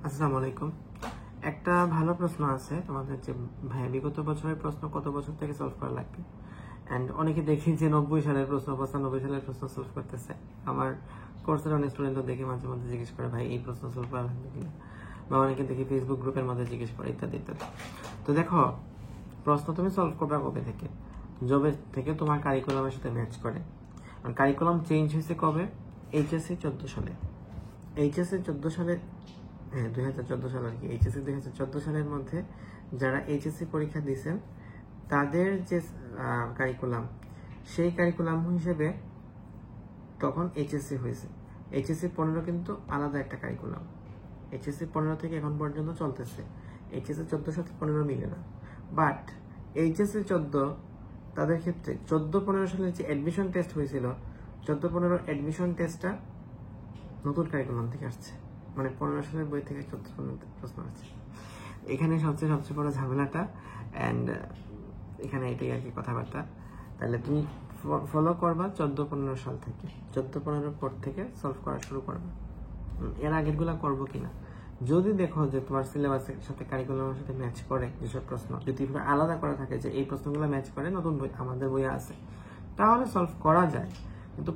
আসসালামু আলাইকুম। একটা ভালো প্রশ্ন আছে তোমাদের যে ভাই বিগত বছরের প্রশ্ন কত বছর থেকে সলভ করা লাগবে। এন্ড অনেকে দেখি যে 90 সালের প্রশ্ন 95 সালের প্রশ্ন সলভ করতেছে। আমার কোর্সের অনেক স্টুডেন্টও দেখে মাঝে মধ্যে জিজ্ঞেস করে ভাই এই প্রশ্ন সলভ করা লাগবে কিনা, বা অনেকে দেখি ফেসবুক গ্রুপের মধ্যে জিজ্ঞেস করে ইত্যাদি ইত্যাদি। তো দেখো, প্রশ্ন তুমি সলভ করবে কবে থেকে? যবে থেকে তোমার কারিকুলামের সাথে ম্যাচ করে। আর কারিকুলাম চেঞ্জ হয়েছে কবে? এইচএসসি 14 সালে। এইচএসসি 14 সালে, হ্যাঁ 2014 সাল আর কি। এইচএসসি 2014 সালের মধ্যে যারা এইচএসসি পরীক্ষা দিয়েছেন তাদের যে কারিকুলাম, সেই কারিকুলাম হিসেবে তখন এইচএসসি হয়েছে। এইচএসসি 15 কিন্তু আলাদা একটা কারিকুলাম। এইচএসসি 15 থেকে এখন পর্যন্ত চলতেছে। এইচএসসি 14 সাথে 15 মিলে না। বাট এইচএসসি 14 তাদের ক্ষেত্রে 14-15 সালের যে অ্যাডমিশন টেস্ট হয়েছিল, 14-15 অ্যাডমিশন টেস্টটা নতুন কারিকুলাম থেকে আসছে। মানে 15 সালের বই থেকে 14-15 প্রশ্ন আসছে। এখানে সবচেয়ে বড় ঝামেলাটা। অ্যান্ড এখানে এটাই আর কি কথাবার্তা। তাহলে তুমি ফলো করবা 14-15 সাল থেকে, 14-15 পর থেকে সলভ করা শুরু করবে। এর আগের গুলা করবো কিনা, যদি দেখো যে তোমার সিলেবাসের সাথে কারিকুলামের সাথে ম্যাচ করে, যেসব প্রশ্ন যদি আলাদা করা থাকে যে এই প্রশ্নগুলো ম্যাচ করে নতুন বই আমাদের বইয়ে আছে, তাহলে সলভ করা যায়। কিন্তু